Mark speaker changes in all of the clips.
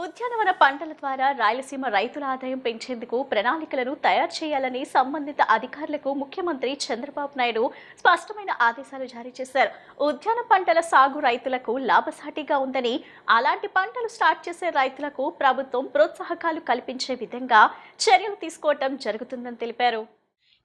Speaker 1: ఉద్యానవన పంటల ద్వారా రాయలసీమ రైతుల ఆదాయం పెంచేందుకు ప్రణాళికలను తయారు చేయాలని సంబంధిత అధికారులకు ముఖ్యమంత్రి చంద్రబాబు నాయుడు స్పష్టమైన ఆదేశాలు జారీ చేశారు. ఉద్యాన పంటల సాగు రైతులకు లాభసాటిగా ఉందని, అలాంటి పంటలు స్టార్ట్ చేసే రైతులకు ప్రభుత్వం ప్రోత్సాహకాలు కల్పించే విధంగా చర్యలు తీసుకోవటం జరుగుతుందని తెలిపారు.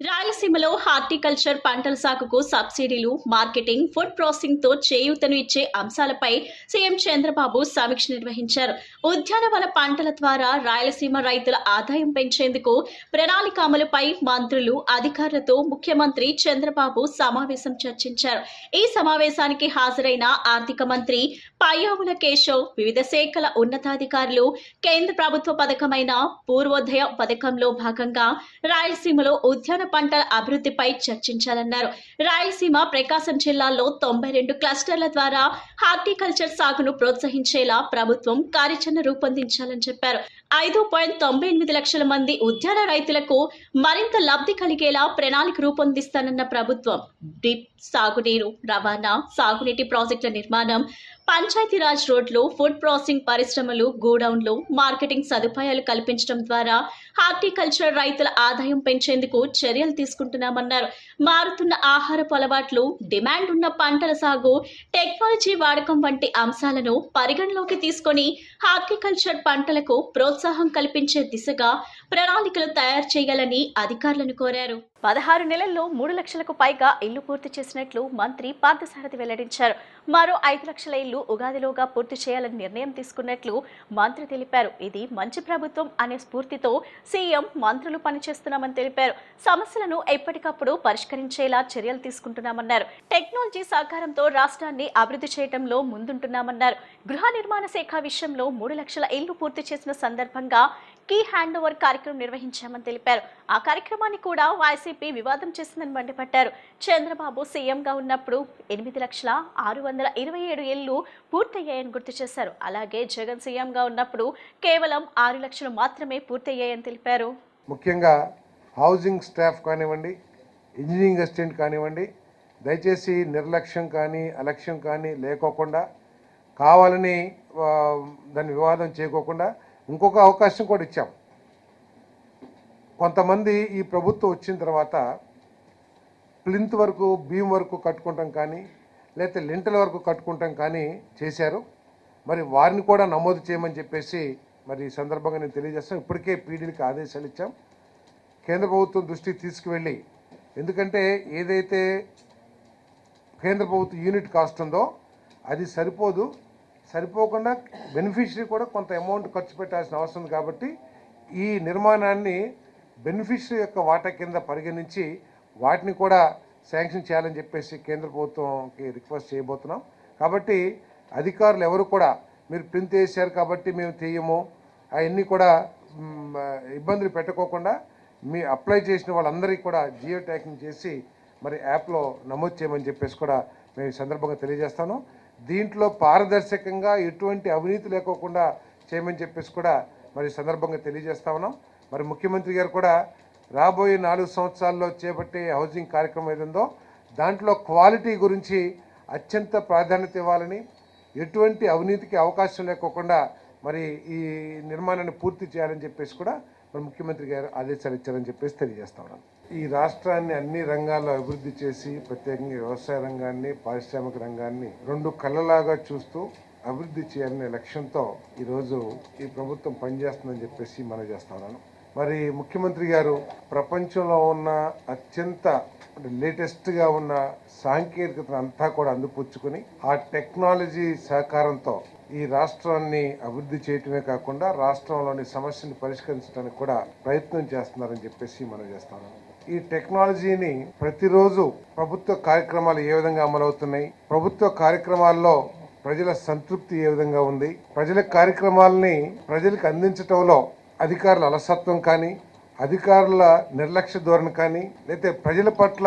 Speaker 1: రాయలసీమలో హార్టికల్చర్ పంటల సాగుకు సబ్సిడీలు, మార్కెటింగ్, ఫుడ్ ప్రాసెసింగ్ తో చేయూతను ఇచ్చే అంశాలపై సీఎం చంద్రబాబు సమీక్ష నిర్వహించారు. ఉద్యానవన పంటల ద్వారా రాయలసీమ రైతుల ఆదాయం పెంచేందుకు ప్రణాళిక అమలుపై మంత్రులు, అధికారులతో ముఖ్యమంత్రి చంద్రబాబు సమావేశం చర్చించారు. ఈ సమావేశానికి హాజరైన ఆర్థిక మంత్రి పయ్యావుల కేశవ్ వివిధ శాఖల ఉన్నతాధికారులు కేంద్ర ప్రభుత్వ పథకమైన పూర్వోదయ పథకంలో భాగంగా రాయలసీమలో ఉద్యాన పంటల అభివృద్ధిపై చర్చించాలన్నారు. రాయలసీమ, ప్రకాశం జిల్లాల్లో 92 క్లస్టర్ల ద్వారా హార్టికల్చర్ సాగును ప్రోత్సహించేలా ప్రభుత్వం కార్యాచరణ రూపొందించాలని చెప్పారు. 5.98 లక్షల మంది ఉద్యాన రైతులకు మరింత లబ్ధి కలిగేలా ప్రణాళిక రూపొందిస్తానన్న ప్రభుత్వం డ్రిప్, సాగునీరు రవాణా, సాగునీటి ప్రాజెక్టుల నిర్మాణం, పంచాయతీరాజ్ రోడ్లు, ఫుడ్ ప్రాసెసింగ్ పరిశ్రమలు, గోడౌన్లు, మార్కెటింగ్ సదుపాయాలు కల్పించడం ద్వారా హార్టికల్చర్ రైతుల ఆదాయం పెంచేందుకు చర్యలు తీసుకుంటున్నామన్నారు. మారుతున్న ఆహారపు అలవాట్లు, డిమాండ్ ఉన్న పంటల సాగు, టెక్నాలజీ వాడకం వంటి అంశాలను పరిగణలోకి తీసుకొని హార్టికల్చర్ పంటలకు ప్రోత్సాహం కల్పించే దిశగా ప్రణాళికలు తయారు చేయాలని అధికారులను కోరారు. 16 నెలల్లో 3 లక్షలకు పైగా ఇళ్లు పూర్తి చేసినట్లు మంత్రి పార్థసారథి వెల్లడించారు. మరో 5 లక్షల ఇళ్లు ఉగాదిలోగా పూర్తి చేయాలని నిర్ణయం తీసుకున్నట్లు మంత్రి తెలిపారు. ఇది మంచి ప్రభుత్వం అనే స్ఫూర్తితో సీఎం, మంత్రులు పనిచేస్తున్నామని తెలిపారు. సమస్యలను ఎప్పటికప్పుడు పరిష్కరించేలా చర్యలు తీసుకుంటున్నామన్నారు. టెక్నాలజీ సహకారంతో రాష్ట్రాన్ని అభివృద్ధి చేయడంలో ముందుంటున్నామన్నారు. గృహ నిర్మాణ శాఖ విషయంలో 3 లక్షల ఇళ్లు పూర్తి చేసిన సందర్భంగా కీ హ్యాండ్ ఓవర్ కార్యక్రమం నిర్వహించామని తెలిపారు. ఆ కార్యక్రమాన్ని కూడా వైసీపీ వివాదం చేసిందని మండిపడ్డారు. చంద్రబాబు సీఎంగా ఉన్నప్పుడు 8,627,000 ఇళ్లు పూర్తయ్యాయని గుర్తు చేశారు. అలాగే జగన్ సీఎంగా ఉన్నప్పుడు కేవలం 6 లక్షలు మాత్రమే పూర్తయ్యాయని తెలిపారు.
Speaker 2: ముఖ్యంగా హౌసింగ్ స్టాఫ్ కానివ్వండి, ఇంజనీరింగ్ అసిస్టెంట్ కానివ్వండి, దయచేసి నిర్లక్ష్యం కానీ అలక్ష్యం కానీ లేకోకుండా, కావాలని దాన్ని వివాదం చేయకోకుండా ఇంకొక అవకాశం కూడా ఇచ్చాం. కొంతమంది ఈ ప్రభుత్వం వచ్చిన తర్వాత ప్లింత్ వరకు, బీమ్ వరకు కట్టుకుంటాం కానీ, లేకపోతే లింటల్ వరకు కట్టుకుంటాం కానీ చేశారు. మరి వారిని కూడా నమోదు చేయమని చెప్పేసి మరి ఈ సందర్భంగా నేను తెలియజేస్తాం. ఇప్పటికే పీడీలకు ఆదేశాలు ఇచ్చాం. కేంద్ర ప్రభుత్వం దృష్టికి తీసుకువెళ్ళి, ఎందుకంటే ఏదైతే కేంద్ర ప్రభుత్వం యూనిట్ కాస్ట్ ఉందో అది సరిపోకుండా బెనిఫిషరీ కూడా కొంత అమౌంట్ ఖర్చు పెట్టాల్సిన అవసరం ఉంది. కాబట్టి ఈ నిర్మాణాన్ని బెనిఫిషరీ యొక్క వాటా కింద పరిగణించి వాటిని కూడా శాంక్షన్ చేయాలని చెప్పేసి కేంద్ర ప్రభుత్వంకి రిక్వెస్ట్ చేయబోతున్నాం. కాబట్టి అధికారులు ఎవరు కూడా మీరు ప్రింట్ వేశారు కాబట్టి మేము తీయము, అవన్నీ కూడా ఇబ్బందులు పెట్టుకోకుండా మీ అప్లై చేసిన వాళ్ళందరికీ కూడా జియో ట్యాగింగ్ చేసి మరి యాప్లో నమోదు చేయమని చెప్పేసి కూడా మేము ఈ సందర్భంగా తెలియజేస్తాను. దీంట్లో పారదర్శకంగా ఎటువంటి అవినీతి లేకోకుండా చేయమని చెప్పేసి కూడా మరి సందర్భంగా తెలియజేస్తా ఉన్నాం. మరి ముఖ్యమంత్రి గారు కూడా రాబోయే 4 సంవత్సరాల్లో చేపట్టే హౌసింగ్ కార్యక్రమం ఏదందో దాంట్లో క్వాలిటీ గురించి అత్యంత ప్రాధాన్యత ఇవ్వాలని, ఎటువంటి అవినీతికి అవకాశం లేకోకుండా మరి ఈ నిర్మాణాన్ని పూర్తి చేయాలని చెప్పేసి కూడా మరి ముఖ్యమంత్రి గారు ఆదేశాలు ఇచ్చారని చెప్పేసి తెలియజేస్తా ఉన్నాను. ఈ రాష్ట్రాన్ని అన్ని రంగాల్లో అభివృద్ధి చేసి, ప్రత్యేకంగా వ్యవసాయ రంగాన్ని, పారిశ్రామిక రంగాన్ని 2 కళ్ళలాగా చూస్తూ అభివృద్ధి చేయాలనే లక్ష్యంతో ఈరోజు ఈ ప్రభుత్వం పనిచేస్తుందని చెప్పేసి మనం చేస్తా ఉన్నాను. మరి ముఖ్యమంత్రి గారు ప్రపంచంలో ఉన్న అత్యంత లేటెస్ట్గా ఉన్న సాంకేతికతను అంతా కూడా అందిపుచ్చుకొని ఆ టెక్నాలజీ సహకారంతో ఈ రాష్ట్రాన్ని అభివృద్ధి చేయటమే కాకుండా రాష్ట్రంలోని సమస్యను పరిష్కరించడానికి కూడా ప్రయత్నం చేస్తున్నారని చెప్పేసి మనం చేస్తాను. ఈ టెక్నాలజీని ప్రతిరోజు ప్రభుత్వ కార్యక్రమాలు ఏ విధంగా అమలవుతున్నాయి, ప్రభుత్వ కార్యక్రమాల్లో ప్రజల సంతృప్తి ఏ విధంగా ఉంది, ప్రజల కార్యక్రమాలని ప్రజలకు అందించటంలో అధికారుల అలసత్వం కానీ, అధికారుల నిర్లక్ష్య ధోరణి కానీ, లేకపోతే ప్రజల పట్ల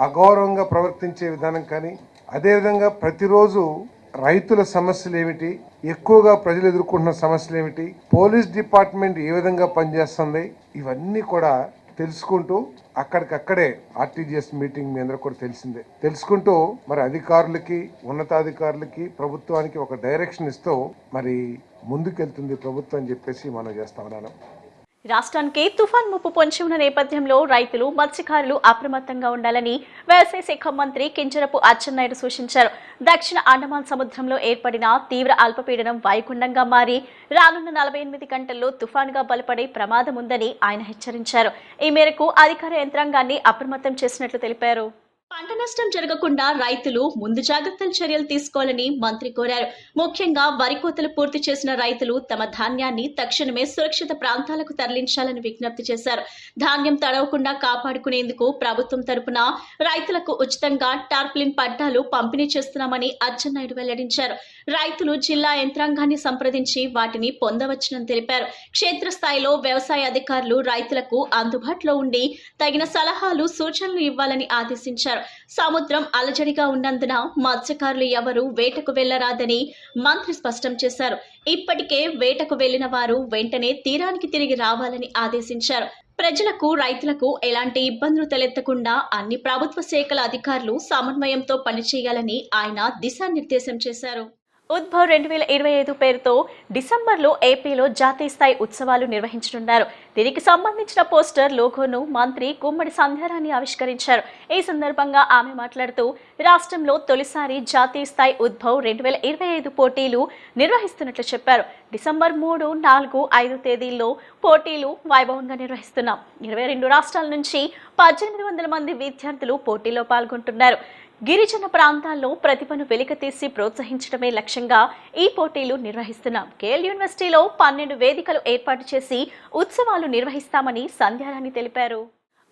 Speaker 2: అగౌరవంగా ప్రవర్తించే విధానం కానీ, అదేవిధంగా ప్రతిరోజు రైతుల సమస్యలు ఏమిటి, ఎక్కువగా ప్రజలు ఎదుర్కొంటున్న సమస్యలు ఏమిటి, పోలీస్ డిపార్ట్మెంట్ ఏ విధంగా పనిచేస్తుంది, ఇవన్నీ కూడా తెలుసుకుంటూ అక్కడికక్కడే ఆర్టీజీఎస్ మీటింగ్ మీ అందరూ కూడా తెలిసిందే, తెలుసుకుంటూ మరి అధికారులకి, ఉన్నతాధికారులకి, ప్రభుత్వానికి ఒక డైరెక్షన్ ఇస్తూ మరి ముందుకెళ్తుంది ప్రభుత్వం అని చెప్పేసి మనం చేస్తా ఉన్నాను.
Speaker 1: రాష్ట్రానికి తుఫాన్ ముప్పు పొంచి ఉన్న నేపథ్యంలో రైతులు, మత్స్యకారులు అప్రమత్తంగా ఉండాలని వ్యవసాయ శాఖ మంత్రి కింజరపు అచ్చెన్నాయుడు సూచించారు. దక్షిణ అండమాన్ సముద్రంలో ఏర్పడిన తీవ్ర అల్పపీడనం వాయుగుండంగా మారి రానున్న 48 గంటల్లో తుఫానుగా బలపడే ప్రమాదం ఉందని ఆయన హెచ్చరించారు. ఈ మేరకు అధికార యంత్రాంగాన్ని అప్రమత్తం చేసినట్లు తెలిపారు. పంట నష్టం జరగకుండా రైతులు ముందు జాగ్రత్తల చర్యలు తీసుకోవాలని మంత్రి కోరారు. ముఖ్యంగా వరి కోతలు పూర్తి చేసిన రైతులు తమ ధాన్యాన్ని తక్షణమే సురక్షిత ప్రాంతాలకు తరలించాలని విజ్ఞప్తి చేశారు. ధాన్యం తడవకుండా కాపాడుకునేందుకు ప్రభుత్వం తరపున రైతులకు ఉచితంగా టార్పాలిన్ పట్టాలు పంపిణీ చేస్తున్నామని అచ్చెన్నాయుడు వెల్లడించారు. రైతులు జిల్లా యంత్రాంగాన్ని సంప్రదించి వాటిని పొందవచ్చునని తెలిపారు. క్షేత్రస్థాయిలో వ్యవసాయ అధికారులు రైతులకు అందుబాటులో ఉండి తగిన సలహాలు, సూచనలు ఇవ్వాలని ఆదేశించారు. సముద్రం అలజడిగా ఉన్నందున మత్స్యకారులు ఎవరూ వేటకు వెళ్లరాదని మంత్రి స్పష్టం చేశారు. ఇప్పటికే వేటకు వెళ్లిన వారు వెంటనే తీరానికి తిరిగి రావాలని ఆదేశించారు. ప్రజలకు, రైతులకు ఎలాంటి ఇబ్బందులు తలెత్తకుండా అన్ని ప్రభుత్వ శాఖల అధికారులు సమన్వయంతో పనిచేయాలని ఆయన దిశానిర్దేశం చేశారు. ఉద్భవ్ 2025 పేరుతో డిసెంబర్లో ఏపీలో జాతీయ స్థాయి ఉత్సవాలు నిర్వహించనున్నారు. దీనికి సంబంధించిన పోస్టర్, లోగోను మంత్రి గుమ్మడి సంధ్యారాణి ఆవిష్కరించారు. ఈ సందర్భంగా ఆమె మాట్లాడుతూ రాష్ట్రంలో తొలిసారి జాతీయ స్థాయి ఉద్భవ్ 2025 పోటీలు నిర్వహిస్తున్నట్లు చెప్పారు. డిసెంబర్ 3, 4, 5 తేదీల్లో పోటీలు వైభవంగా నిర్వహిస్తున్నాం. 22 రాష్ట్రాల నుంచి 1800 మంది విద్యార్థులు పోటీలో పాల్గొంటున్నారు. గిరిజన ప్రాంతాల్లో ప్రతిభను వెలికితీసి ప్రోత్సహించడమే లక్ష్యంగా ఈ పోటీలు నిర్వహిస్తున్నాం. కేఎల్ యూనివర్సిటీలో 12 వేదికలు ఏర్పాటు చేసి ఉత్సవాలు నిర్వహిస్తామని సంధ్యారాణి తెలిపారు.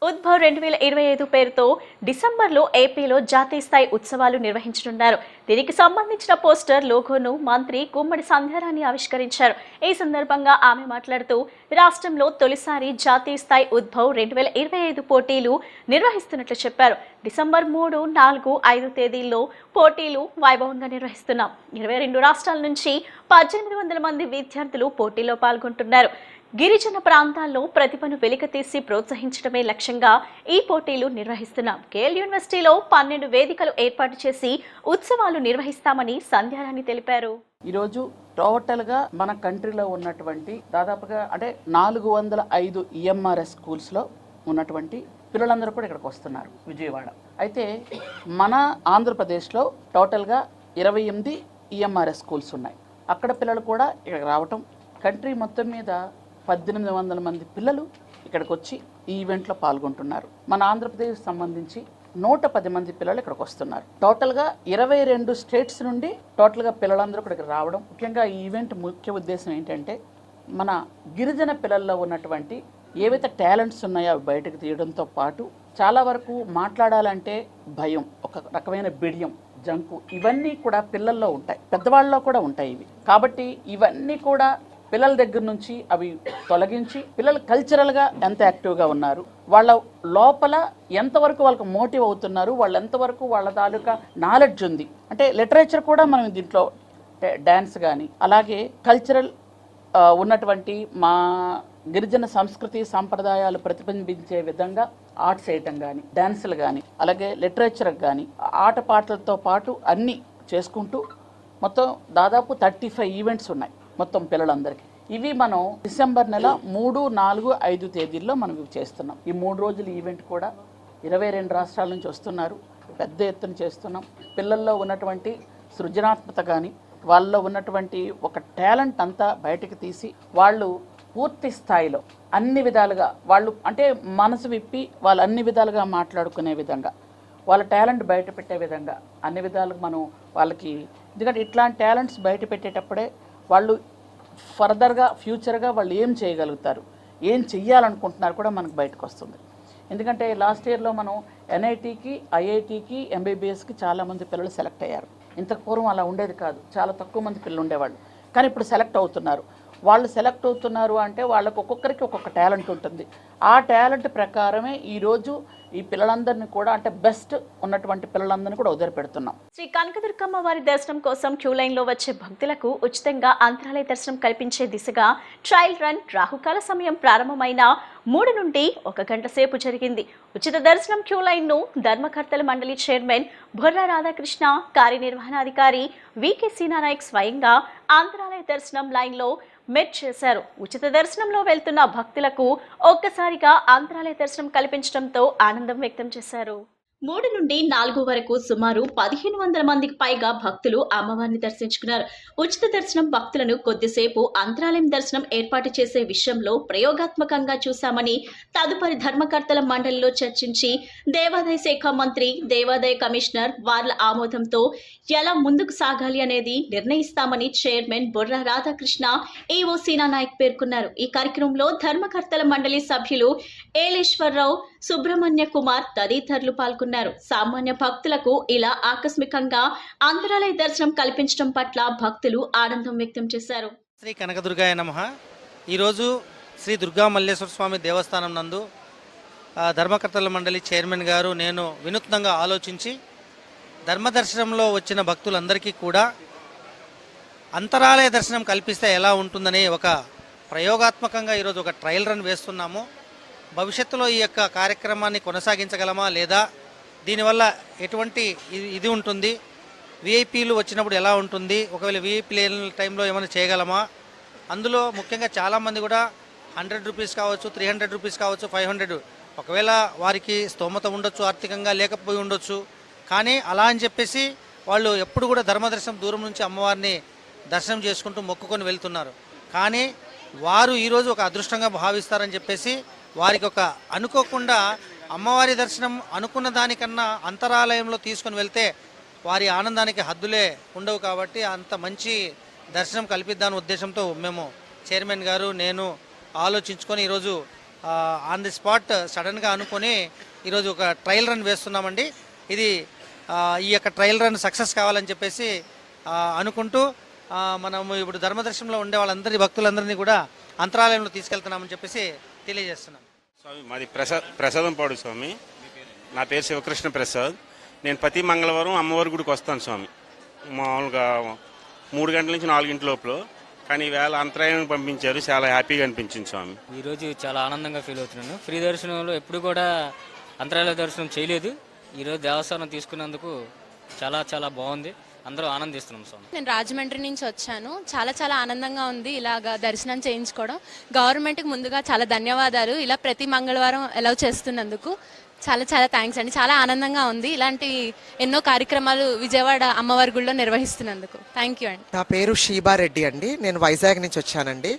Speaker 1: ఉద్భవ్ 2025 పేరుతో డిసెంబర్లో ఏపీలో జాతీయ స్థాయి ఉత్సవాలు నిర్వహించనున్నారు. దీనికి సంబంధించిన పోస్టర్, లోగోను మంత్రి గుమ్మడి సంధ్యారాణి ఆవిష్కరించారు. ఈ సందర్భంగా ఆమె మాట్లాడుతూ రాష్ట్రంలో తొలిసారి జాతీయ స్థాయి ఉద్భవ్ 2025 పోటీలు నిర్వహిస్తున్నట్లు చెప్పారు. డిసెంబర్ 3, 4, 5 తేదీల్లో పోటీలు వైభవంగా నిర్వహిస్తున్నాం. 22 రాష్ట్రాల నుంచి 1800 మంది విద్యార్థులు పోటీలో పాల్గొంటున్నారు. గిరిజన ప్రాంతాల్లో ప్రతిభను వెలికితీసి ప్రోత్సహించడమే లక్ష్యంగా ఈ పోటీలు నిర్వహిస్తున్నాం. కేఎల్ యూనివర్సిటీలో 12 వేదికలు ఏర్పాటు చేసి ఉత్సవాలు నిర్వహిస్తామని సంధ్యారాణి తెలిపారు.
Speaker 3: ఈరోజు టోటల్గా మన కంట్రీలో ఉన్నటువంటి దాదాపుగా 405 ఈఎంఆర్ఎస్ స్కూల్స్లో ఉన్నటువంటి పిల్లలందరూ కూడా ఇక్కడికి వస్తున్నారు, విజయవాడ. అయితే మన ఆంధ్రప్రదేశ్లో టోటల్గా 28 ఈఎంఆర్ఎస్ స్కూల్స్ ఉన్నాయి. అక్కడ పిల్లలు కూడా ఇక్కడికి రావటం, కంట్రీ మొత్తం మీద 1800 మంది పిల్లలు ఇక్కడికి వచ్చి ఈ ఈవెంట్లో పాల్గొంటున్నారు. మన ఆంధ్రప్రదేశ్ సంబంధించి 110 మంది పిల్లలు ఇక్కడికి వస్తున్నారు. టోటల్గా 22 స్టేట్స్ నుండి టోటల్గా పిల్లలందరూ ఇక్కడికి రావడం. ముఖ్యంగా ఈ ఈవెంట్ ముఖ్య ఉద్దేశం ఏంటంటే మన గిరిజన పిల్లల్లో ఉన్నటువంటి ఏవైతే టాలెంట్స్ ఉన్నాయో అవి బయటకు తీయడంతో పాటు చాలా వరకు మాట్లాడాలంటే భయం, ఒక రకమైన బిడియం, జంకు, ఇవన్నీ కూడా పిల్లల్లో ఉంటాయి, పెద్దవాళ్ళలో కూడా ఉంటాయి ఇవి. కాబట్టి ఇవన్నీ కూడా పిల్లల దగ్గర నుంచి అవి తొలగించి పిల్లలు కల్చరల్గా ఎంత యాక్టివ్గా ఉన్నారు, వాళ్ళ లోపల ఎంతవరకు వాళ్ళకి మోటివ్ అవుతున్నారు, వాళ్ళు ఎంతవరకు వాళ్ళ తాలూకా నాలెడ్జ్ ఉంది. అంటే లిటరేచర్ కూడా మనం దీంట్లో డ్యాన్స్ కానీ అలాగే కల్చరల్ ఉన్నటువంటి మా గిరిజన సంస్కృతి సంప్రదాయాలు ప్రతిబింబించే విధంగా ఆర్ట్స్ వేయటం కానీ, డ్యాన్సులు కానీ, అలాగే లిటరేచర్ కానీ, ఆటపాటలతో పాటు అన్నీ చేసుకుంటూ మొత్తం దాదాపు 35 ఈవెంట్స్ ఉన్నాయి మొత్తం పిల్లలందరికీ. ఇవి మనం డిసెంబర్ నెల 3, 4, 5 తేదీల్లో మనం ఇవి చేస్తున్నాం. ఈ 3 రోజుల ఈవెంట్ కూడా 22 రాష్ట్రాల నుంచి వస్తున్నారు, పెద్ద ఎత్తున చేస్తున్నాం. పిల్లల్లో ఉన్నటువంటి సృజనాత్మకత కానీ, వాళ్ళలో ఉన్నటువంటి ఒక టాలెంట్ అంతా బయటకు తీసి వాళ్ళు పూర్తి స్థాయిలో అన్ని విధాలుగా వాళ్ళు అంటే మనసు విప్పి వాళ్ళు అన్ని విధాలుగా మాట్లాడుకునే విధంగా, వాళ్ళ టాలెంట్ బయట పెట్టే విధంగా అన్ని విధాలుగా మనం వాళ్ళకి, ఎందుకంటే ఇట్లాంటి టాలెంట్స్ బయట పెట్టేటప్పుడే వాళ్ళు ఫర్దర్గా ఫ్యూచర్గా వాళ్ళు ఏం చేయగలుగుతారు, ఏం చెయ్యాలనుకుంటున్నారు కూడా మనకు బయటకు వస్తుంది. ఎందుకంటే లాస్ట్ ఇయర్లో మనం ఎన్ఐటీకి, ఐఐటీకి, ఎంబీబీఎస్కి చాలామంది పిల్లలు సెలెక్ట్ అయ్యారు. ఇంతకు పూర్వం అలా ఉండేది కాదు, చాలా తక్కువ మంది పిల్లలు ఉండేవాళ్ళు. కానీ ఇప్పుడు సెలెక్ట్ అవుతున్నారు. వాళ్ళు సెలెక్ట్ అవుతున్నారు అంటే వాళ్ళకు ఒక్కొక్కరికి ఒక్కొక్క టాలెంట్ ఉంటుంది. ఆ టాలెంట్ ప్రకారమే ఈరోజు ఈ పిల్లలందరినీ కూడా అంటే బెస్ట్ ఉన్నటువంటి పిల్లలందరినీ కూడా వదిలిపెడుతున్నాం.
Speaker 1: శ్రీ కనకదుర్గమ్మ వారి దర్శనం కోసం క్యూ లైన్లో వచ్చే భక్తులకు ఉచితంగా అంతరాలయ దర్శనం కల్పించే దిశగా ట్రయల్ రన్ రాహుకాల సమయం ప్రారంభమైన 3 నుండి 1 గంట సేపు జరిగింది. ఉచిత దర్శనం క్యూ లైన్ను ధర్మకర్తల మండలి చైర్మన్ బొర్రా రాధాకృష్ణ, కార్యనిర్వహణాధికారి వికే సీనానాయక్ స్వయంగా అంతరాలయ దర్శనం లైన్లో మెట్ చేశారు. ఉచిత దర్శనంలో వెళ్తున్న భక్తులకు ఒక్కసారిగా అంతరాలయ దర్శనం కల్పించడంతో ఆనందం వ్యక్తం చేశారు. 3 నుండి 4 వరకు సుమారు 1500 మందికి పైగా భక్తులు అమ్మవారిని దర్శించుకున్నారు. ఉచిత దర్శనం భక్తులను కొద్దిసేపు అంతరాలయం దర్శనం ఏర్పాటు చేసే విషయంలో ప్రయోగాత్మకంగా చూశామని, తదుపరి ధర్మకర్తల మండలిలో చర్చించి దేవాదాయ శాఖ మంత్రి, దేవాదాయ కమిషనర్ వార్ల ఆమోదంతో ఎలా ముందుకు సాగాలి అనేది నిర్ణయిస్తామని చైర్మన్ బొర్రా రాధాకృష్ణ, ఈవో సీనానాయక్ పేర్కొన్నారు. ఈ కార్యక్రమంలో ధర్మకర్తల మండలి సభ్యులు ఏలేశ్వరరావు, సుబ్రహ్మణ్య కుమార్ తదితరులు పాల్గొన్నారు. సామాన్య భక్తులకు ఇలా ఆకస్మికంగా అంతరాలయ దర్శనం కల్పించడం పట్ల భక్తులు ఆనందం వ్యక్తం చేశారు.
Speaker 4: శ్రీ కనకదుర్గాయ నమః. ఈరోజు శ్రీ దుర్గా మల్లేశ్వర స్వామి దేవస్థానం నందు ధర్మకర్తల మండలి చైర్మన్ గారు నేను వినూత్నంగా ఆలోచించి ధర్మదర్శనంలో వచ్చిన భక్తులందరికీ కూడా అంతరాలయ దర్శనం కల్పిస్తే ఎలా ఉంటుందని ఒక ప్రయోగాత్మకంగా ఈరోజు ఒక ట్రయల్ రన్ వేస్తున్నాము. భవిష్యత్తులో ఈ యొక్క కార్యక్రమాన్ని కొనసాగించగలమా లేదా, దీనివల్ల ఎటువంటి ఇది ఉంటుంది, విఐపీలు వచ్చినప్పుడు ఎలా ఉంటుంది, ఒకవేళ విఐపీ లేని టైంలో ఏమైనా చేయగలమా. అందులో ముఖ్యంగా చాలామంది కూడా 100 రూపీస్ కావచ్చు, 300 రూపీస్ కావచ్చు, 500, ఒకవేళ వారికి స్తోమత ఉండొచ్చు, ఆర్థికంగా లేకపోయి ఉండొచ్చు. కానీ అలా అని చెప్పేసి వాళ్ళు ఎప్పుడు కూడా ధర్మదర్శనం దూరం నుంచి అమ్మవారిని దర్శనం చేసుకుంటూ మొక్కుకొని వెళ్తున్నారు. కానీ వారు ఈరోజు ఒక అదృష్టంగా భావిస్తారని చెప్పేసి వారికి ఒక అనుకోకుండా అమ్మవారి దర్శనం అనుకున్న దానికన్నా అంతరాలయంలో తీసుకొని వెళ్తే వారి ఆనందానికి హద్దులే ఉండవు. కాబట్టి అంత మంచి దర్శనం కల్పిద్దాని ఉద్దేశంతో మేము చైర్మన్ గారు నేను ఆలోచించుకొని ఈరోజు ఆన్ ది స్పాట్ సడన్గా అనుకొని ఈరోజు ఒక ట్రయల్ రన్ వేస్తున్నామండి. ఇది ఈ యొక్క ట్రయల్ రన్ సక్సెస్ కావాలని చెప్పేసి అనుకుంటూ మనము ఇప్పుడు ధర్మదర్శనంలో ఉండే వాళ్ళందరి భక్తులందరినీ కూడా అంతరాలయంలో తీసుకెళ్తున్నామని చెప్పేసి తెలియజేస్తున్నాం.
Speaker 5: స్వామి మాది ప్రసాదంపాడు స్వామి. నా పేరు శివకృష్ణ ప్రసాద్. నేను ప్రతి మంగళవారం అమ్మవారి గుడికి వస్తాను స్వామి, మామూలుగా 3 గంటల నుంచి 4 గంటల లోపల. కానీ ఈవేళ అంతరాయం పంపించారు, చాలా హ్యాపీగా అనిపించింది స్వామి.
Speaker 6: ఈరోజు చాలా ఆనందంగా ఫీల్ అవుతున్నాను. ఫ్రీ దర్శనంలో ఎప్పుడు కూడా అంతరాలయ దర్శనం చేయలేదు. ఈరోజు దేవస్థానం తీసుకున్నందుకు చాలా చాలా బాగుంది. అందరూ ఆనందిస్తున్నాం స్వామి.
Speaker 7: నేను రాజమండ్రి నుంచి వచ్చాను. చాలా చాలా ఆనందంగా ఉంది ఇలాగా దర్శనం చేయించుకోవడం. గవర్నమెంట్కి ముందుగా చాలా ధన్యవాదాలు, ఇలా ప్రతి మంగళవారం అలౌ చేస్తున్నందుకు చాలా చాలా థ్యాంక్స్ అండి. చాలా ఆనందంగా ఉంది ఇలాంటి ఎన్నో కార్యక్రమాలు విజయవాడ అమ్మవారి గుడిలో నిర్వహిస్తున్నందుకు. థ్యాంక్ యూ అండి.
Speaker 8: నా పేరు షీబారెడ్డి అండి. నేను వైజాగ్ నుంచి వచ్చానండి.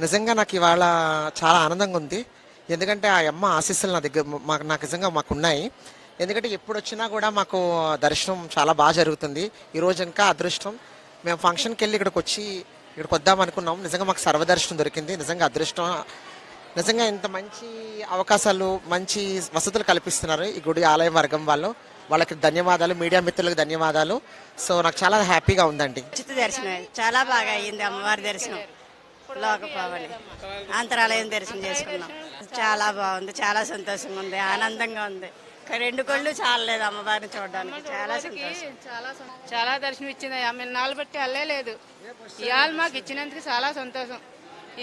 Speaker 8: నిజంగా నాకు ఇవాళ చాలా ఆనందంగా ఉంది. ఎందుకంటే ఆ అమ్మ ఆశీస్సులు నా దగ్గర నాకు నిజంగా మాకున్నాయి. ఎందుకంటే ఎప్పుడు వచ్చినా కూడా మాకు దర్శనం చాలా బాగా జరుగుతుంది. ఈరోజు ఇంకా అదృష్టం, మేము ఫంక్షన్కి వెళ్ళి ఇక్కడికి వద్దాం అనుకున్నాం. నిజంగా మాకు సర్వదర్శనం దొరికింది. నిజంగా అదృష్టం. నిజంగా ఇంత మంచి అవకాశాలు, మంచి వసతులు కల్పిస్తున్నారు ఈ గుడి ఆలయ వర్గం వాళ్ళకి ధన్యవాదాలు. మీడియా మిత్రులకు ధన్యవాదాలు. సో నాకు చాలా హ్యాపీగా ఉందండి.
Speaker 9: ఉచిత దర్శనం చాలా బాగా అయ్యింది. అమ్మవారి దర్శనం లోకపావని అంతరాలయం దర్శనం చేసుకున్నాం. చాలా బాగుంది, చాలా సంతోషంగా ఉంది, ఆనందంగా ఉంది. 2 కళ్ళు చాలలేదు అమ్మవారిని చూడడానికి. చాలా సంతోషం.
Speaker 10: చాలా దర్శనం ఇచ్చింది. ఆమె నాలుగు బట్టి వెళ్ళలేదు. ఇవాళ మాకు ఇచ్చినందుకు చాలా సంతోషం.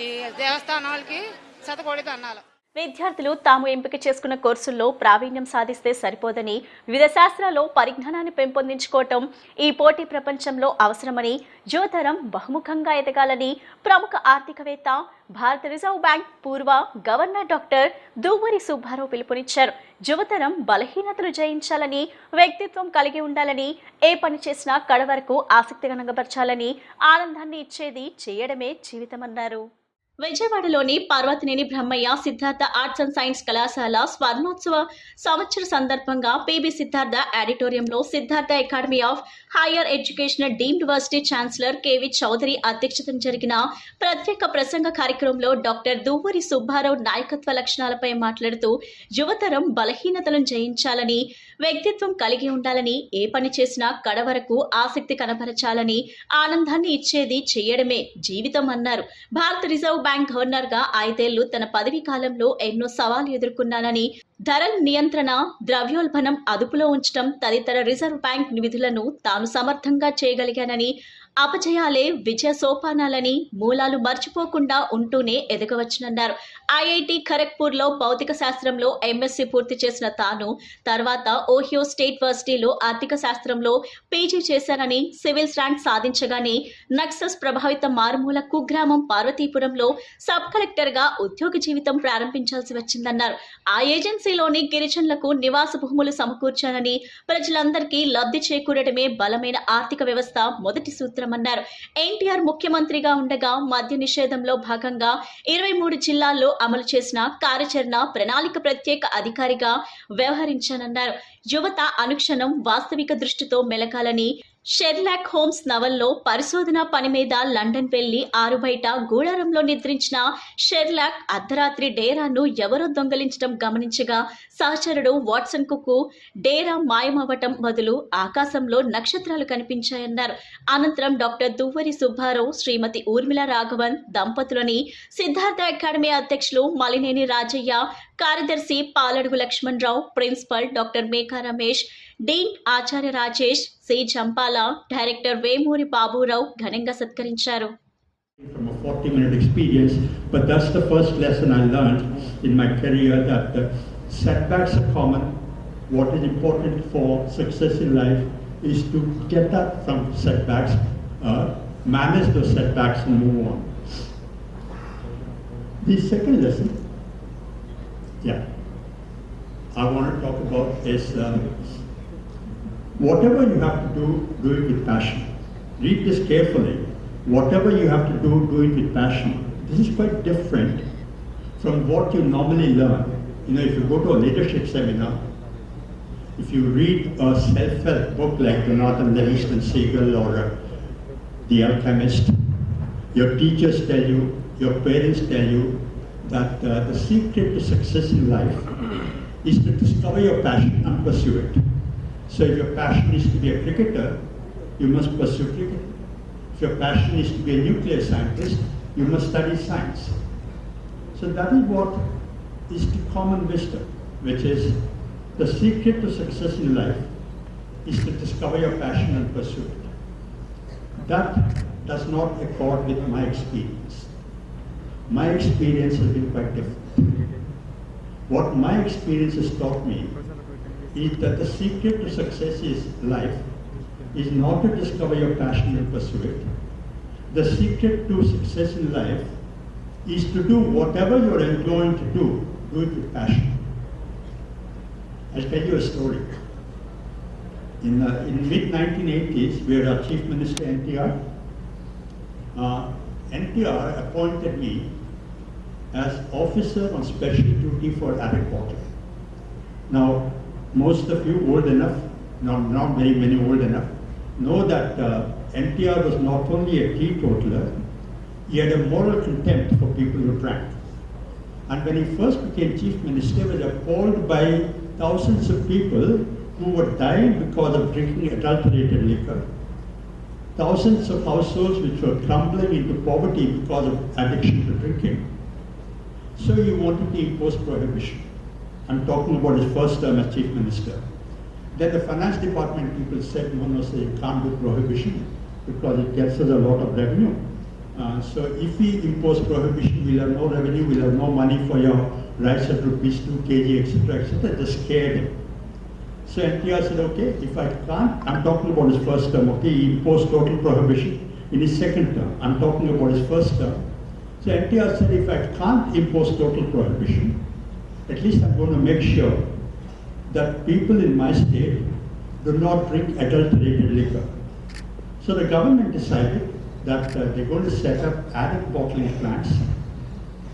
Speaker 10: ఈ దేవస్థానం వాళ్ళకి శతకోటి దండాలు.
Speaker 1: విద్యార్థులు తాము ఎంపిక చేసుకున్న కోర్సుల్లో ప్రావీణ్యం సాధిస్తే సరిపోదని, వివిధ శాస్త్రాల్లో పరిజ్ఞానాన్ని పెంపొందించుకోవటం ఈ పోటీ ప్రపంచంలో అవసరమని, యువతరం బహుముఖంగా ఎదగాలని ప్రముఖ ఆర్థికవేత్త, భారత రిజర్వ్ బ్యాంక్ పూర్వ గవర్నర్ డాక్టర్ దువ్వూరి సుబ్బారావు పిలుపునిచ్చారు. యువతరం బలహీనతలు జయించాలని, వ్యక్తిత్వం కలిగి ఉండాలని, ఏ పని చేసినా కడ వరకు ఆసక్తిగా కనబరచాలని, ఆనందాన్ని ఇచ్చేది చేయడమే జీవితమన్నారు. విజయవాడలోని Parvataneni Brahmayya Siddhartha arts and science కళాశాల స్వర్ణోత్సవ సంవత్సర సందర్భంగా పిబి సిద్ధార్థ ఆడిటోరియంలో Siddhartha academy of higher education deemed university chancellor KV Chowdary అధ్యక్షతన జరిగిన ప్రత్యేక ప్రసంగ కార్యక్రమంలో డాక్టర్ దువ్వూరి సుబ్బారావు నాయకత్వ లక్షణాలపై మాట్లాడుతూ యువతరం బలహీనతలను జయించాలని, వ్యక్తిత్వం కలిగి ఉండాలని, ఏ పని చేసినా కడ వరకు ఆసక్తి కనబరచాలని, ఆనందాన్ని ఇచ్చేది చేయడమే జీవితం అన్నారు. భారత రిజర్వ్ బ్యాంక్ గవర్నర్ గా 5 ఏళ్లు తన పదవీ కాలంలో ఎన్నో సవాళ్లు ఎదుర్కొన్నానని, ధరల నియంత్రణ, ద్రవ్యోల్బణం అదుపులో ఉంచడం తదితర రిజర్వ్ బ్యాంక్ విధులను తాను సమర్థంగా చేయగలిగానని, అపజయాలే విజయ సోపానాలని, మూలాలు మర్చిపోకుండా ఉంటూనే ఎదగవచ్చునన్నారు. ఐఐటి ఖరగ్పూర్లో భౌతిక శాస్త్రంలో ఎంఎస్సీ పూర్తి చేసిన తాను తర్వాత ఓహియో స్టేట్ యూనివర్సిటీలో ఆర్థిక శాస్త్రంలో పీజీ చేశానని, సివిల్స్ ర్యాంక్ సాధించగానే నక్సల్స్ ప్రభావిత మారుమూల కుగ్రామం పార్వతీపురంలో సబ్ కలెక్టర్గా ఉద్యోగ జీవితం ప్రారంభించాల్సి వచ్చిందన్నారు. ఆ ఏజెన్సీలోని గిరిజనులకు నివాస భూములు సమకూర్చానని, ప్రజలందరికీ లబ్ధి చేకూరడమే బలమైన ఆర్థిక వ్యవస్థ మొదటి సూత్రమన్నారు. ఎన్టీఆర్ ముఖ్యమంత్రిగా ఉండగా మద్య నిషేధంలో భాగంగా 23 జిల్లాల్లో అమలు చేసిన కార్యాచరణ ప్రణాళిక ప్రత్యేక అధికారిగా వ్యవహరించానన్నారు. యువత అనుక్షణం వాస్తవిక దృష్టితో మెలగాలని, షెర్లాక్ హోమ్స్ నవల్లో పరిశోధన పని మీద లండన్ వెళ్లి ఆరుబయట గూడారంలో నిద్రించిన షెర్లాక్ అర్ధరాత్రి డేరాను ఎవరో దొంగలించడం గమనించగా సహచరుడు వాట్సన్ కు డేరా మాయమవ్వటం బదులు ఆకాశంలో నక్షత్రాలు కనిపించాయన్నారు. అనంతరం డాక్టర్ దువ్వరి సుబ్బారావు, శ్రీమతి ఊర్మిళ రాఘవన్ దంపతులని సిద్ధార్థ అకాడమీ అధ్యక్షులు మలినేని రాజయ్య, కార్యదర్శి పాలడుగు లక్ష్మణరావు, ప్రిన్సిపల్ డాక్టర్ మేకా రమేష్, డీన్ ఆచార్య రాజేష్, సి జంపాల, డైరెక్టర్ వేమూరి బాబురావు ఘనంగా సత్కరించారు.
Speaker 11: From a 40-minute experience, but that's the first lesson I learned in my career, that the setbacks are common. What is important for success in life is to get up from setbacks, manage those setbacks and move on. The second lesson, I want to talk about is whatever you have to do it with passion. Read this carefully. Whatever you have to do it with passion. This is quite different from what you normally learn. You know, if you go to a leadership seminar, if you read a self-help book like Jonathan Livingston Seagull or The Alchemist, your teachers tell you, your parents tell you that the secret to success in life is to discover your passion and pursue it. So if your passion is to be a cricketer, you must pursue cricket. If your passion is to be a nuclear scientist, you must study science. So that is what is the common wisdom, which is the secret to success in life is to discover your passion and pursue it. That does not accord with my experience. My experience has been quite different. What my experience has taught me is that the secret to success in life is not to discover your passion and pursue it. The secret to success in life is to do whatever you're employed to do it with passion. I'll tell you a story. In mid-1980s, we had our Chief Minister NTR. NTR appointed me as officer on special duty for Adak Water. Now, most of you old enough, not very many old enough, know that NTR was not only a teetotaler, he had a moral contempt for people who drank. And when he first became Chief Minister, he was appalled by thousands of people who were dying because of drinking adulterated liquor. Thousands of households which were crumbling into poverty because of addiction to drinking. So he wanted to impose prohibition. I'm talking about his first term as Chief Minister. Then the finance department people said, no, so you can't do prohibition because it gets us a lot of revenue. So if we impose prohibition, we'll have no revenue, we'll have no money for your rice at rupees 2 kg, etc. Just scared him. So NTR said, okay, if I can't, I'm talking about his first term, okay, he imposed total prohibition in his second term. I'm talking about his first term. So NTR said, if I can't impose total prohibition, at least I'm going to make sure that people in my state do not drink adulterated liquor. So the government decided that they're going to set up adult bottling plants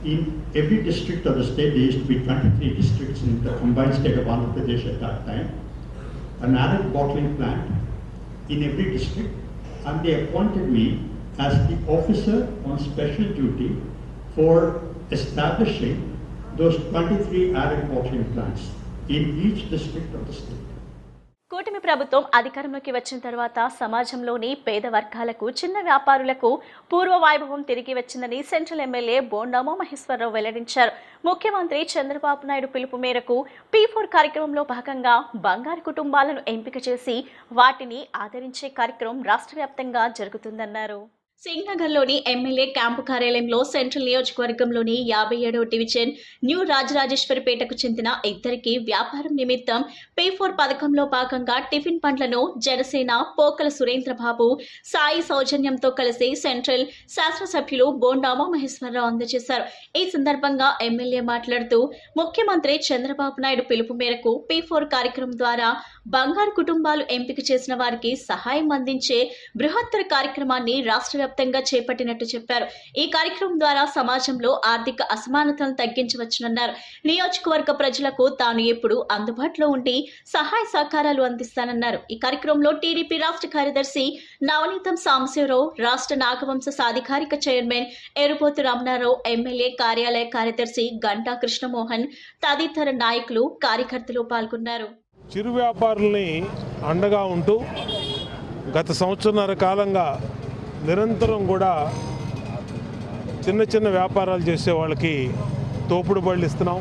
Speaker 11: in every district of the state. There used to be 23 districts in the combined state of Andhra Pradesh at that time. An adult bottling plant in every district, and they appointed me as the officer on special duty for establishing those 23 adult bottling plants in each district of the state.
Speaker 1: కూటమి ప్రభుత్వం అధికారంలోకి వచ్చిన తర్వాత సమాజంలోని పేద వర్గాలకు, చిన్న వ్యాపారులకు పూర్వ వైభవం తిరిగి వచ్చిందని సెంట్రల్ ఎమ్మెల్యే బోండా మహేశ్వరరావు వెల్లడించారు. ముఖ్యమంత్రి చంద్రబాబు నాయుడు పిలుపు మేరకు P4 కార్యక్రమంలో భాగంగా బంగారు కుటుంబాలను ఎంపిక చేసి వాటిని ఆదరించే కార్యక్రమం రాష్ట్ర వ్యాప్తంగా జరుగుతుందన్నారు. సింగనగర్లోని ఎమ్మెల్యే క్యాంపు కార్యాలయంలో సెంట్రల్ నియోజకవర్గంలోని 57వ డివిజన్ న్యూ రాజరాజేశ్వరిపేటకు చెందిన ఇద్దరికి వ్యాపారం నిమిత్తం P4 పథకంలో భాగంగా టిఫిన్ పండ్లను జనసేన పోకల సురేంద్రబాబు, సాయి సౌజన్యంతో కలిసి సెంట్రల్ శాసనసభ్యులు బోండా మహేశ్వరరావు అందజేశారు. ఈ సందర్భంగా ఎమ్మెల్యే మాట్లాడుతూ ముఖ్యమంత్రి చంద్రబాబు నాయుడు పిలుపు మేరకు P4 కార్యక్రమం ద్వారా బంగారు కుటుంబాలు ఎంపిక చేసిన వారికి సహాయం అందించే బృహత్తర కార్యక్రమాన్ని రాష్ట్ర వ్యాప్తంగా చేపట్టినట్టు చెప్పారు. ఈ కార్యక్రమం ద్వారా సమాజంలో ఆర్థిక అసమానతలను తగ్గించవచ్చునన్నారు. నియోజకవర్గ ప్రజలకు తాను ఎప్పుడు అందుబాటులో ఉండి సహాయ సహకారాలు అందిస్తానన్నారు. ఈ కార్యక్రమంలో టీడీపీ రాష్ట్ర కార్యదర్శి నవనీతం సాంబశివరావు, రాష్ట్ర నాగవంశ సాధికారిక చైర్మన్ ఎరుపోతు రమణారావు, ఎమ్మెల్యే కార్యాలయ కార్యదర్శి గంటా కృష్ణమోహన్ తదితర నాయకులు, కార్యకర్తలు పాల్గొన్నారు.
Speaker 12: చిరు వ్యాపారుల్ని అండగా ఉంటూ గత సంవత్సరన్నర కాలంగా నిరంతరం కూడా చిన్న చిన్న వ్యాపారాలు చేసే వాళ్ళకి తోపుడు బళ్ళు ఇస్తున్నాం,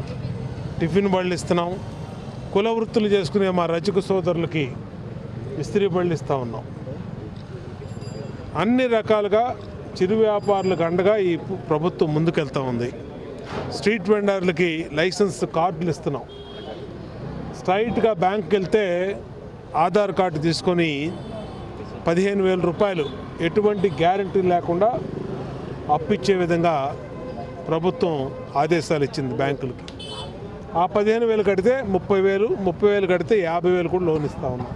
Speaker 12: టిఫిన్ బళ్ళు ఇస్తున్నాం, కుల వృత్తులు చేసుకునే మా రజక సోదరులకి ఇస్త్రీ బళ్ళు ఇస్తూ ఉన్నాం. అన్ని రకాలుగా చిరు వ్యాపారులకు అండగా ఈ ప్రభుత్వం ముందుకెళ్తూ ఉంది. స్ట్రీట్ వెండర్లకి లైసెన్స్ కార్డులు ఇస్తున్నాం. స్ట్రైట్గా బ్యాంక్కి వెళ్తే ఆధార్ కార్డు తీసుకొని 15,000 రూపాయలు ఎటువంటి గ్యారంటీ లేకుండా అప్పిచ్చే విధంగా ప్రభుత్వం ఆదేశాలు ఇచ్చింది బ్యాంకులకి. ఆ 15,000 కడితే 30,000, 30,000 కడితే 50,000 కూడా లోన్ ఇస్తూ ఉన్నాం.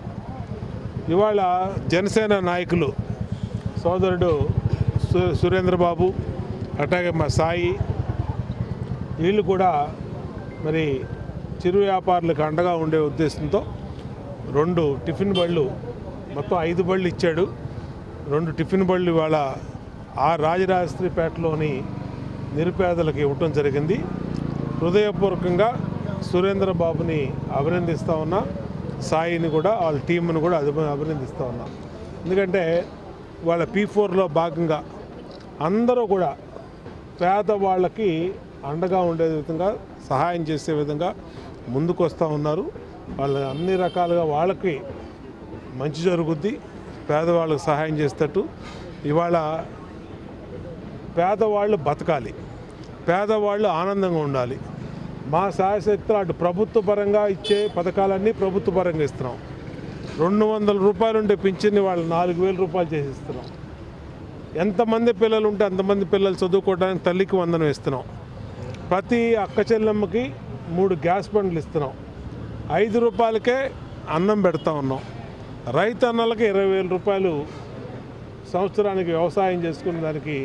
Speaker 12: ఇవాళ జనసేన నాయకులు సోదరుడు సురేంద్రబాబు, అట్లాగే మా సాయి, వీళ్ళు కూడా మరి చిరు వ్యాపారులకు అండగా ఉండే ఉద్దేశంతో 2 టిఫిన్ బళ్ళు, మొత్తం 5 బళ్ళు ఇచ్చాడు. 2 టిఫిన్ బళ్ళు ఇవాళ ఆ రాజరాజేశ్వరిపేటలోని నిరుపేదలకు ఇవ్వటం జరిగింది. హృదయపూర్వకంగా సురేంద్రబాబుని అభినందిస్తూ ఉన్నా, సాయిని కూడా వాళ్ళ టీంను కూడా అభినందిస్తూ ఉన్నా. ఎందుకంటే వాళ్ళ P4లో భాగంగా అందరూ కూడా పేదవాళ్ళకి అండగా ఉండే విధంగా, సహాయం చేసే విధంగా ముందుకు వస్తూ ఉన్నారు. వాళ్ళ అన్ని రకాలుగా వాళ్ళకి మంచి జరుగుద్ది, పేదవాళ్ళకి సహాయం చేసేటట్టు. ఇవాళ పేదవాళ్ళు బతకాలి, పేదవాళ్ళు ఆనందంగా ఉండాలి. మా సహాయశక్తులు అటు ప్రభుత్వ పరంగా ఇచ్చే పథకాలన్నీ ప్రభుత్వ పరంగా ఇస్తున్నాం. 200 రూపాయలు ఉంటే పింఛన్ని వాళ్ళు 4,000 రూపాయలు చేసి ఇస్తున్నాం. ఎంతమంది పిల్లలు ఉంటే అంతమంది పిల్లలు చదువుకోవడానికి తల్లికి వందనం ఇస్తున్నాం. ప్రతి అక్క చెల్లెమ్మకి 3 గ్యాస్ బండ్లు ఇస్తున్నాం. 5 రూపాయలకే అన్నం పెడతా ఉన్నాం. రైతన్నలకి 20,000 రూపాయలు సంవత్సరానికి వ్యవసాయం చేసుకునే దానికి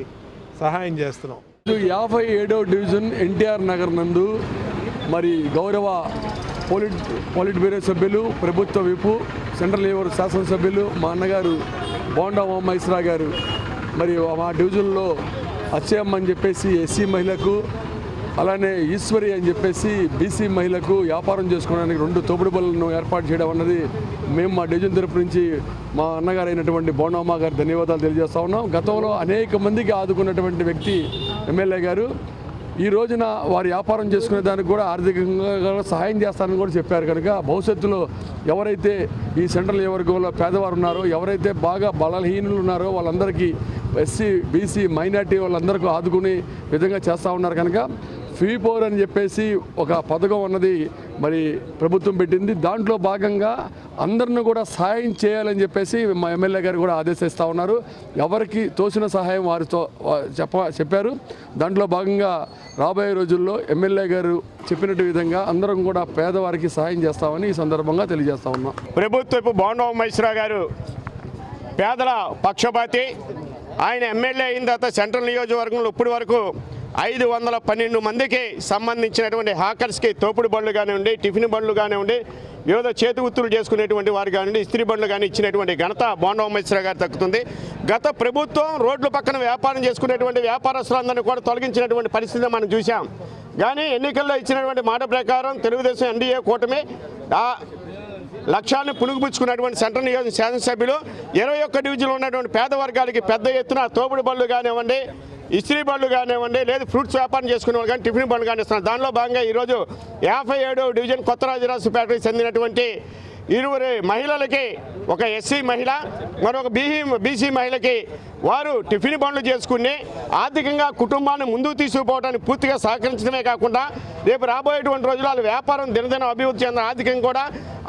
Speaker 12: సహాయం చేస్తున్నాం.
Speaker 13: 57వ డివిజన్ ఎన్టీఆర్ నగర్ నందు మరి గౌరవ పోలిట్ బ్యూరో సభ్యులు, ప్రభుత్వ విపు, సెంట్రల్ లేవర్ శాసనసభ్యులు మా అన్నగారు బోండా మహేశ్వరరావు గారు మరి మా డివిజన్లో అచ్చయ్యమ్మ అని చెప్పేసి ఎస్సీ మహిళకు, అలానే ఈశ్వరి అని చెప్పేసి బీసీ మహిళకు వ్యాపారం చేసుకోవడానికి 2 తోపుడు బళ్ళను ఏర్పాటు చేయడం అన్నది మేము మా డివిజన్ తరపు నుంచి మా అన్నగారు అయినటువంటి బోండమ్మ గారు ధన్యవాదాలు తెలియజేస్తా ఉన్నాం. గతంలో అనేక మందికి ఆదుకున్నటువంటి వ్యక్తి ఎమ్మెల్యే గారు. ఈ రోజున వారు వ్యాపారం చేసుకునే దానికి కూడా ఆర్థికంగా సహాయం చేస్తారని కూడా చెప్పారు. కనుక భవిష్యత్తులో ఎవరైతే ఈ సెంట్రల్ నియోజకవర్గంలో పేదవారు ఉన్నారో, ఎవరైతే బాగా బలహీనులు ఉన్నారో వాళ్ళందరికీ ఎస్సీ, బీసీ, మైనార్టీ వాళ్ళందరికీ ఆదుకునే విధంగా చేస్తూ ఉన్నారు. కనుక P4 అని చెప్పేసి ఒక పథకం అన్నది మరి ప్రభుత్వం పెట్టింది. దాంట్లో భాగంగా అందరిని కూడా సహాయం చేయాలని చెప్పేసి మా ఎమ్మెల్యే గారు కూడా ఆదేశిస్తూ ఉన్నారు. ఎవరికి తోచిన సహాయం వారితో చెప్పారు. దాంట్లో భాగంగా రాబోయే రోజుల్లో ఎమ్మెల్యే గారు చెప్పినట్టు విధంగా అందరం కూడా పేదవారికి సహాయం చేస్తామని ఈ సందర్భంగా తెలియజేస్తా ఉన్నాం.
Speaker 5: ప్రభుత్వపు బోండా మహేశ్వరరావు గారు పేదల పక్షపాతి. ఆయన ఎమ్మెల్యే అయిన తర్వాత సెంట్రల్ నియోజకవర్గంలో ఇప్పటి వరకు 512 మందికి సంబంధించినటువంటి హాకర్స్కి తోపుడు బండ్లు కానివ్వండి, టిఫిన్ బండ్లు కానివ్వండి, వివిధ చేతి వృత్తులు చేసుకునేటువంటి వారు కానివ్వండి, ఇస్త్రీ బండ్లు కానీ ఇచ్చినటువంటి ఘనత బోండా మహేశ్వరరావు గారు దక్కుతుంది. గత ప్రభుత్వం రోడ్ల పక్కన వ్యాపారం చేసుకునేటువంటి వ్యాపారస్తులందరినీ కూడా తొలగించినటువంటి పరిస్థితి మనం చూసాం. కానీ ఎన్నికల్లో ఇచ్చినటువంటి మాట ప్రకారం తెలుగుదేశం ఎన్డీఏ కూటమి
Speaker 14: లక్ష్యాన్ని పుణుకుపుచ్చుకున్నటువంటి సెంట్రల్ నియోజక శాసనసభ్యులు 21 డివిజన్లో ఉన్నటువంటి పేద వర్గాలకి పెద్ద ఎత్తున తోపుడు బళ్ళు కానివ్వండి, ఇస్త్రీ బళ్ళు కానివ్వండి, లేదు ఫ్రూట్స్ వ్యాపారం చేసుకునే వాళ్ళు కానీ టిఫిన్ బళ్ళు కానీ ఇస్తున్నారు. దానిలో భాగంగా ఈరోజు 57వ డివిజన్ కొత్త రాజరాజపేటకి చెందినటువంటి 20 మహిళలకి, ఒక ఎస్సీ మహిళ మరొక బీసీ మహిళకి వారు టిఫిన్ బండ్లు చేసుకుని ఆర్థికంగా కుటుంబాన్ని ముందుకు తీసుకుపోవడానికి పూర్తిగా సహకరించడమే కాకుండా రేపు రాబోయేటువంటి రోజుల్లో వాళ్ళ వ్యాపారం దినదిన అభివృద్ధి చెందిన ఆర్థికంగా కూడా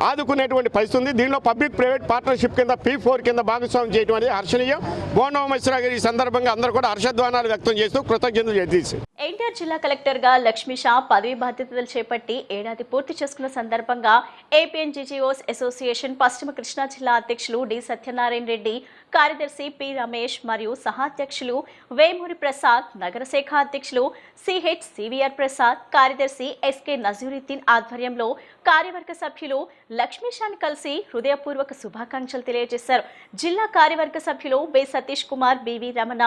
Speaker 14: ఆదుకునేటువంటి పరిస్థితి ఉంది. దీనిలో పబ్లిక్ ప్రైవేట్ పార్ట్నర్షిప్ కింద P4 కింద భాగస్వామ్యం చేయడం అనేది హర్షణీయం. బోండా ఉమేశ్వరరావు గారు ఈ సందర్భంగా అందరూ కూడా హర్షధ్వానాలు వ్యక్తం చేస్తూ కృతజ్ఞతలు తెలియజేశారు.
Speaker 1: ఎన్టీఆర్ జిల్లా కలెక్టర్గా లక్ష్మీ షా పదవి బాధ్యతలు చేపట్టి ఏడాది పూర్తి చేసుకున్న సందర్భంగా ఏపీఎన్జీజీఓస్ అసోసియేషన్ పశ్చిమ కృష్ణా జిల్లా అధ్యక్షులు డి సత్యనారాయణ రెడ్డి, కార్యదర్శి పి రమేష్ మరియు సహాధ్యక్షులు వేమూరి ప్రసాద్, నగర శాఖ అధ్యక్షులు సివిఆర్ ప్రసాద్, కార్యదర్శి ఎస్కే నజీరుద్దీన్ ఆధ్వర్యంలో కార్యవర్గ సభ్యులు లక్ష్మీ షాను కలిసి హృదయపూర్వక శుభాకాంక్షలు తెలియజేశారు. జిల్లా కార్యవర్గ సభ్యులు B Satish Kumar, B V Ramana,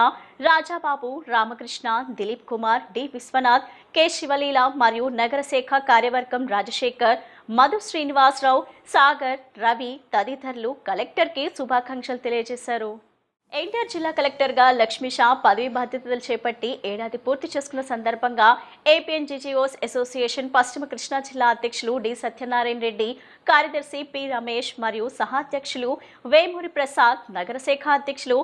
Speaker 1: Rajababu, Ramakrishna, Dilip Kumar, D Vishwanath, K Sivaleela మరియు నగర శాఖ కార్యవర్గం రాజశేఖర్, మధు శ్రీనివాసరావు, సాగర్, రవి తదితరులు కలెక్టర్కి శుభాకాంక్షలు తెలియజేశారు. ఎన్టీఆర్ జిల్లా కలెక్టర్గా లక్ష్మీ షా పదవి బాధ్యతలు చేపట్టి ఏడాది పూర్తి చేసుకున్న సందర్భంగా ఏపీఎన్జీజీఓస్ అసోసియేషన్ పశ్చిమ కృష్ణా జిల్లా అధ్యక్షులు డి సత్యనారాయణ రెడ్డి, కార్యదర్శి పి రమేష్ మరియు సహాధ్యక్షులు వేమూరి ప్రసాద్, నగర శాఖ అధ్యక్షులు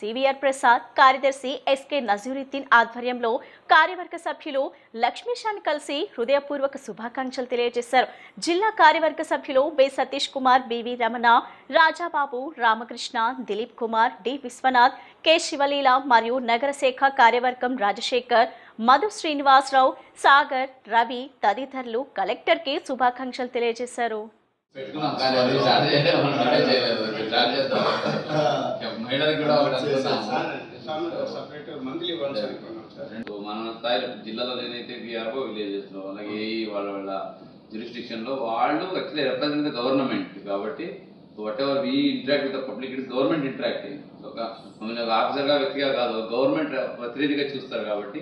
Speaker 1: సివిఆర్ ప్రసాద్, కార్యదర్శి ఎస్కే నజీరుద్దీన్ ఆధ్వర్యంలో కార్యవర్గ సభ్యులు లక్ష్మీ షాను కలిసి హృదయపూర్వక శుభాకాంక్షలు తెలియజేశారు. జిల్లా కార్యవర్గ సభ్యులు B Satish Kumar, B V Ramana, Rajababu, Ramakrishna, Dilip Kumar, D Vishwanath, K Sivaleela మరియు నగర శాఖ కార్యవర్గం రాజశేఖర్, మధు శ్రీనివాసరావు, సాగర్, రవి తదితరులు కలెక్టర్కి శుభాకాంక్షలు తెలియజేశారు.
Speaker 15: మన స్థాయిలో జిల్లాలో ఏదైతే విఆర్ఓ విలేజెస్లో అలాగే వాళ్ళ జ్యూరిస్డిక్షన్లో వాళ్ళు యాక్చువల్లీ రిప్రజెంట్ ద గవర్నమెంట్ కాబట్టి what ever we interact with the public it government interacting. ఒక ఆఫీసర్గా వ్యక్తిగా కాదు, గవర్నమెంట్ ప్రతినిధిగా చూస్తారు కాబట్టి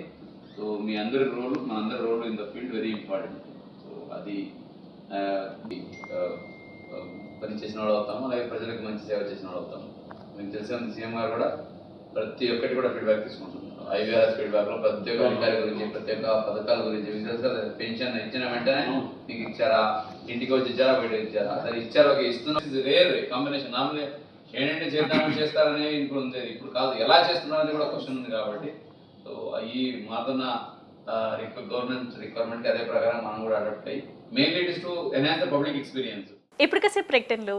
Speaker 15: సో మీ అందరి రోల్, మనందరి role in the field very important. So అది పని చేసిన వాళ్ళు అవుతాము, అలాగే ప్రజలకు మంచి సేవ చేసిన వాళ్ళు అవుతాము. మీకు తెలిసిన సీఎం గారు కూడా ప్రతి ఒక్కటి కూడా ఫీడ్బ్యాక్ తీసుకుంటున్నారు. IVRS ఫీడ్బ్యాక్లో ప్రతి ఒక్క అధికారి గురించి, ప్రతి ఒక్క పథకాల గురించి, పెన్షన్ ఇచ్చిన వెంటనే మీకు ఇచ్చారా, ఇంటికి వచ్చి ఇచ్చారా, బయటకు ఇచ్చారా, అసలు ఇచ్చారా, ఇస్తున్నా. Rare combination. నార్మల్గా ఏంటంటే చేస్తారనే ఇప్పుడు ఉంది, ఇప్పుడు కాదు ఎలా చేస్తున్నారని కూడా క్వశ్చన్ ఉంది. కాబట్టి సో ఈ మారుతున్న గవర్నమెంట్ రిక్వైర్మెంట్కి అదే ప్రకారం మనం కూడా అడాప్ట్ అయ్యి mainly it is to enhance the public experience.
Speaker 1: ఇప్పుడు కాసేపు ప్రకటనలు.